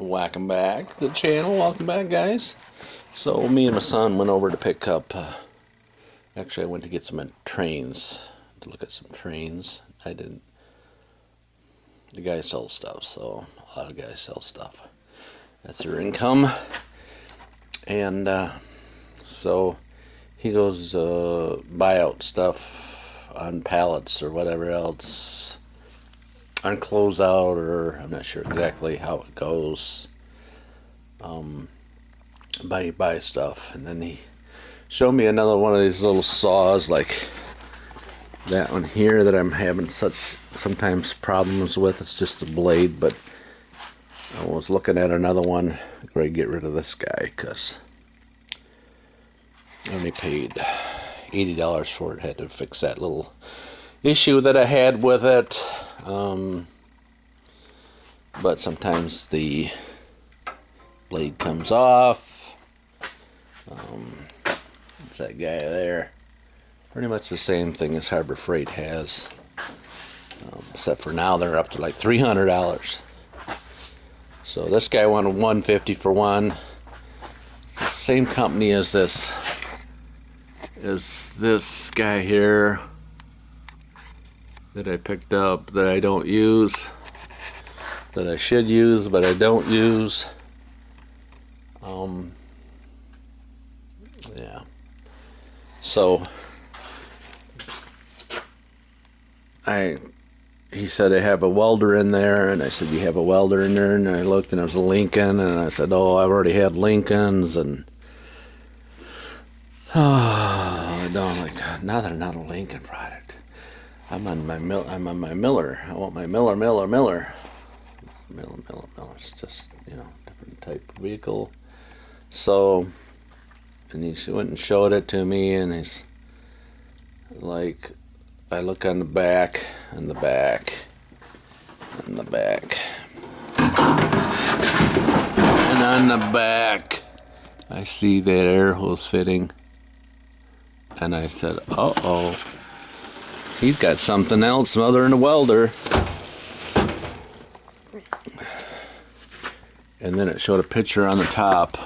Welcome back to the channel. Welcome back, guys. So me and my son went over to pick up. Actually, I went to get some trains to look at some trains. I didn't. The guy sells stuff, so a lot of guys sell stuff. That's their income, and so he goes buy out stuff on pallets or whatever else. On closeout, or I'm not sure exactly how it goes. Buy stuff, and then he showed me another one of these little saws like that one here that I'm having such sometimes problems with. It's just a blade, but I was looking at another one ready to get rid of this guy because I only paid $80 for it. Had to fix that little issue that I had with it. But sometimes the blade comes off. It's that guy there. Pretty much the same thing as Harbor Freight has, except for now they're up to like $300. So this guy wanted $150 for one. It's the same company as this guy here that I picked up that I don't use, that I should use but I don't use. Yeah. So he said I have a welder in there, and I said, you have a welder in there? And I looked, and it was a Lincoln, and I said, oh, I've already had Lincolns, and I don't like another not a Lincoln product. I'm on my Miller. I want my Miller. It's just, different type of vehicle. So, and he went and showed it to me, and he's like, I look on the back, and the back, and the back, and on the back, I see that air hose fitting, and I said, uh-oh, he's got something else other than a welder. And then it showed a picture on the top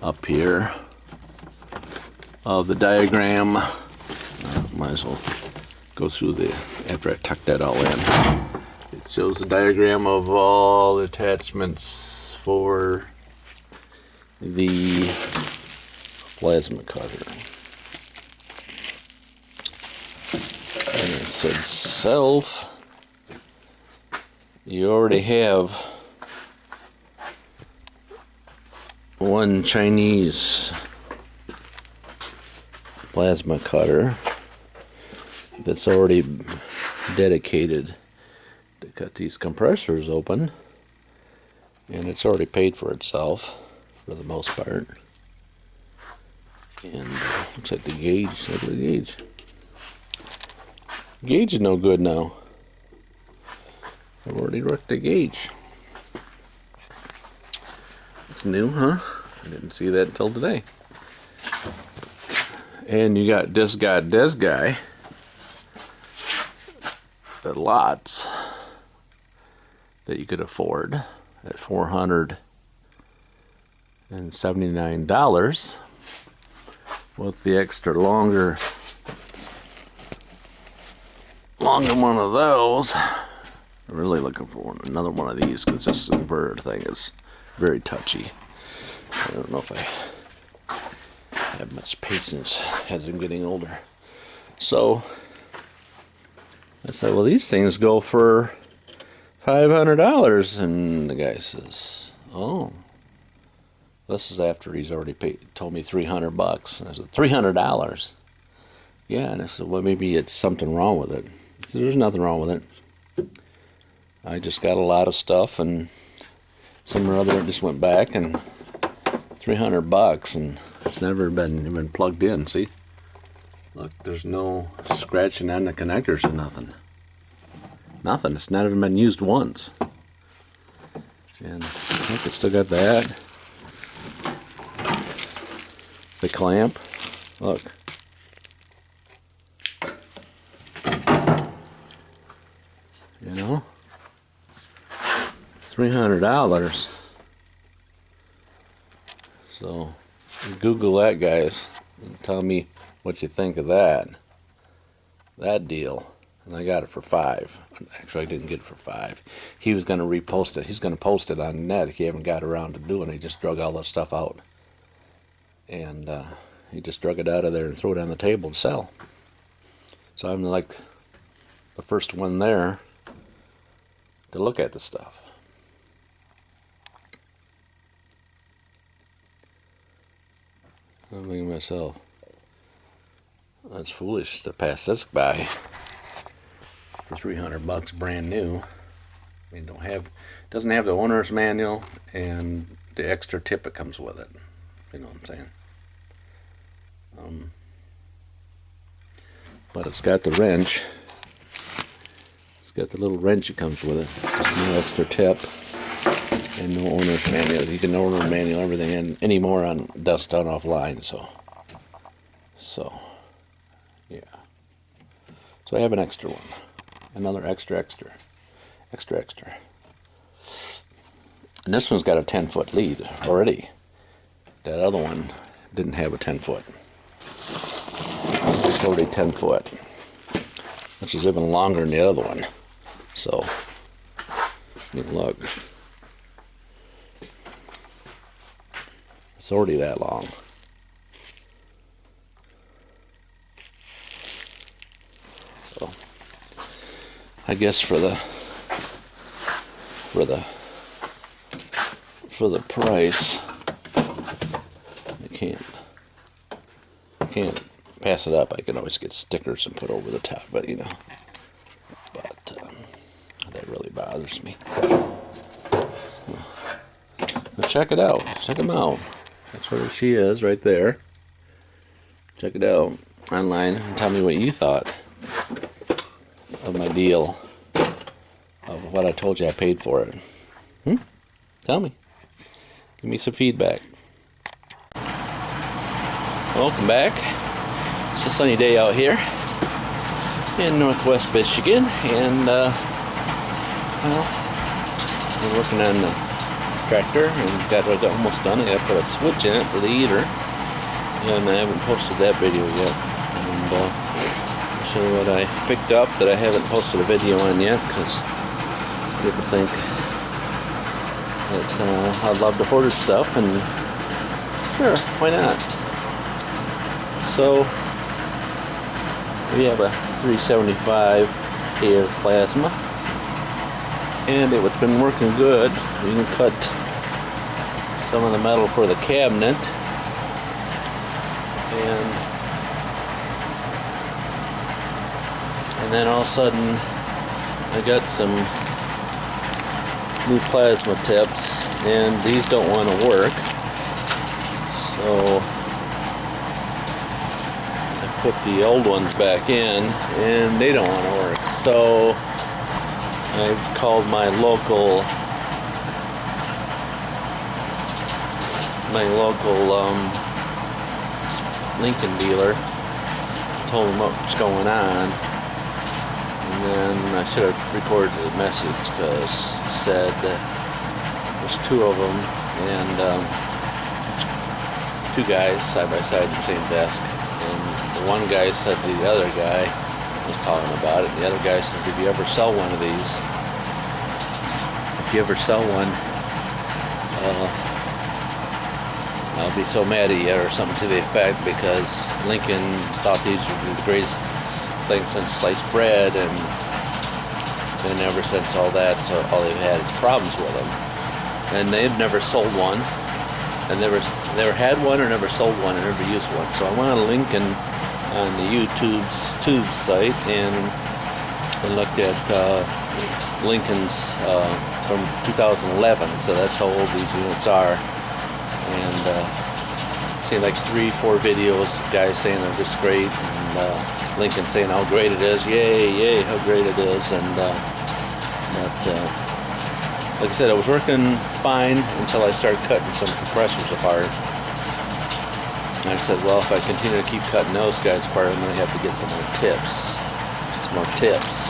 up here of the diagram. Might as well go through after I tuck that all in. It shows the diagram of all the attachments for the plasma cutter. And it said self. You already have one Chinese plasma cutter that's already dedicated to cut these compressors open, and it's already paid for itself for the most part. And looks like the gauge. Look at the gauge. Gauge is no good now. I've already wrecked the gauge. It's new, huh? I didn't see that until today. And you got this guy, the lots that you could afford at $479 with the extra longer one of those. I'm really looking for another one of these because this inverter thing is very touchy. I don't know if I have much patience as I'm getting older. So I said, well, these things go for $500, and the guy says, oh, this is after he's already told me $300. And I said, $300? Yeah. And I said, well, maybe it's something wrong with it. He said, there's nothing wrong with it. I just got a lot of stuff, and some or other just went back, and $300, and it's never been even plugged in. See, look, there's no scratching on the connectors or nothing. It's never been used once. And I think it's still got that. The clamp, look. $300. So Google that, guys, and tell me what you think of that deal. And I got it for $5. Actually, I didn't get it for $5. He was going to repost it. He's going to post it on the net. He haven't got around to doing it. He just drug all that stuff out. And he just drug it out of there and threw it on the table to sell. So I'm like the first one there to look at the stuff. I'm thinking to myself, that's foolish to pass this by for $300 brand new. I mean, doesn't have the owner's manual and the extra tip that comes with it. You know what I'm saying? But it's got the wrench. It's got the little wrench that comes with it. No extra tip and no owner's manual. You can order manual everything anymore on dust done offline. So yeah. So I have an extra one. Another extra. And this one's got a 10-foot lead already. That other one didn't have a 10-foot. It's already 10 foot, which is even longer than the other one. So, you can look. It's already that long. So, I guess for the price, I can't pass it up. I can always get stickers and put over the top, but you know, that really bothers me. But check it out. Check them out. That's where she is, right there. Check it out online and tell me what you thought of my deal, of what I told you I paid for it. Tell me. Give me some feedback. Welcome back. It's a sunny day out here in northwest Michigan, and well, we're working on the tractor and got it almost done. I got to put a switch in it for the heater, and I haven't posted that video yet. And I'll show you what I picked up that I haven't posted a video on yet, because people think that I love to hoard stuff, and sure, why not? So we have a 375 air plasma, and it's been working good. We can cut some of the metal for the cabinet, and then all of a sudden I got some new plasma tips, and these don't want to work, so put the old ones back in, and they don't want to work. So I've called my local Lincoln dealer, told him what's going on, and then I should have recorded the message, because it said there's two of them, and two guys side by side in the same desk. One guy said to the other guy, was talking about it, and the other guy says, if you ever sell one of these, I'll be so mad at you, or something to the effect, because Lincoln thought these were the greatest things since sliced bread, and ever since all that, so all they've had is problems with them. And they've never sold one, and never had one, or never sold one, or never used one. So I went on Lincoln on the YouTube's tube site and looked at Lincoln's from 2011, so that's how old these units are, and seen like 3-4 videos of guys saying they're just great, and Lincoln saying how great it is, yay, how great it is, and like I said, it was working fine until I started cutting some compressors apart. And I said, well, if I continue to keep cutting those guys apart, I'm going to have to get some more tips.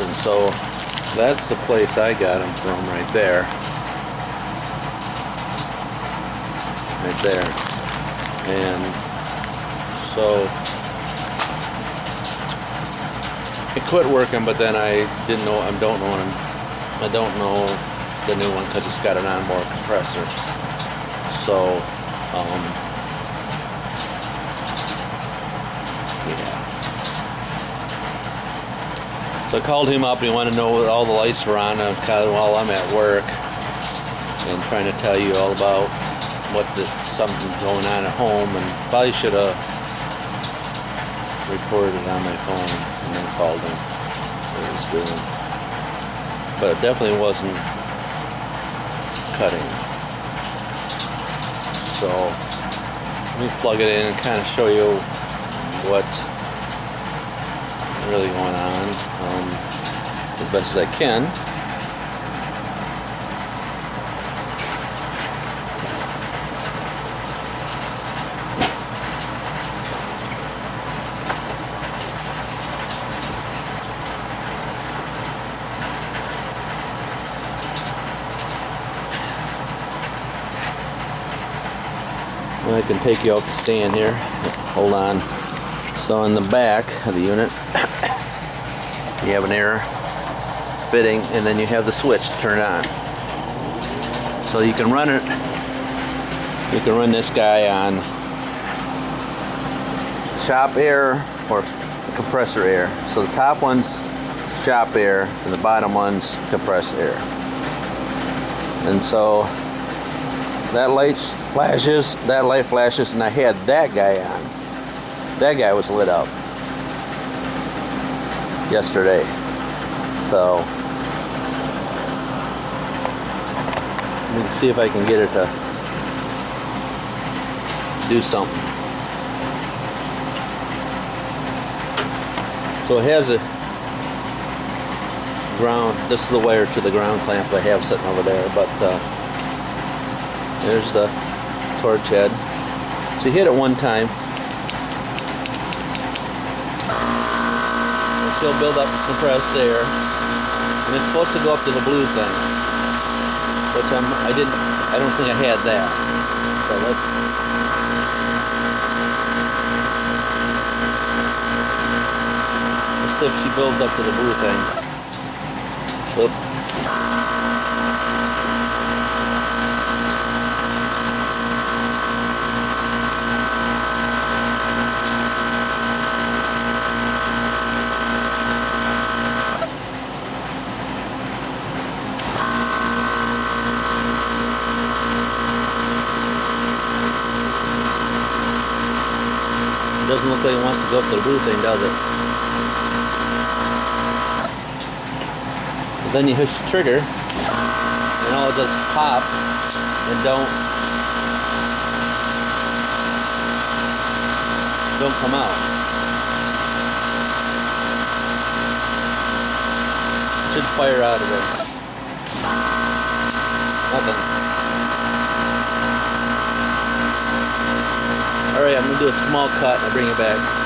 And so that's the place I got them from right there. right there. And so it quit working, but then I don't know the new one because it's got an onboard compressor. So yeah. So I called him up and he wanted to know what all the lights were on. And while I'm at work and trying to tell you all about something going on at home, and probably should have recorded it on my phone and then called him what it was doing. But it definitely wasn't cutting. So let me plug it in and kind of show you what's really going on as best as I can. I can take you out the stand here. Hold on. So in the back of the unit, you have an air fitting, and then you have the switch to turn it on. So you can run it. You can run this guy on shop air or compressor air. So the top one's shop air, and the bottom one's compressed air. And so that light flashes, and I had that guy on. That guy was lit up yesterday. So let me see if I can get it to do something. So it has a ground. This is the wire to the ground clamp I have sitting over there, but there's the torch head. So you hit it one time, it'll build up compressed air, and it's supposed to go up to the blue thing, which I don't think I had that. So let's see if she builds up to the blue thing. Oop. Doesn't look like it wants to go up to the blue thing, does it? But then you push the trigger, and all it does is pop, and don't come out. It should fire out of there. Nothing. Alright, I'm going to do a small cut and I'll bring it back.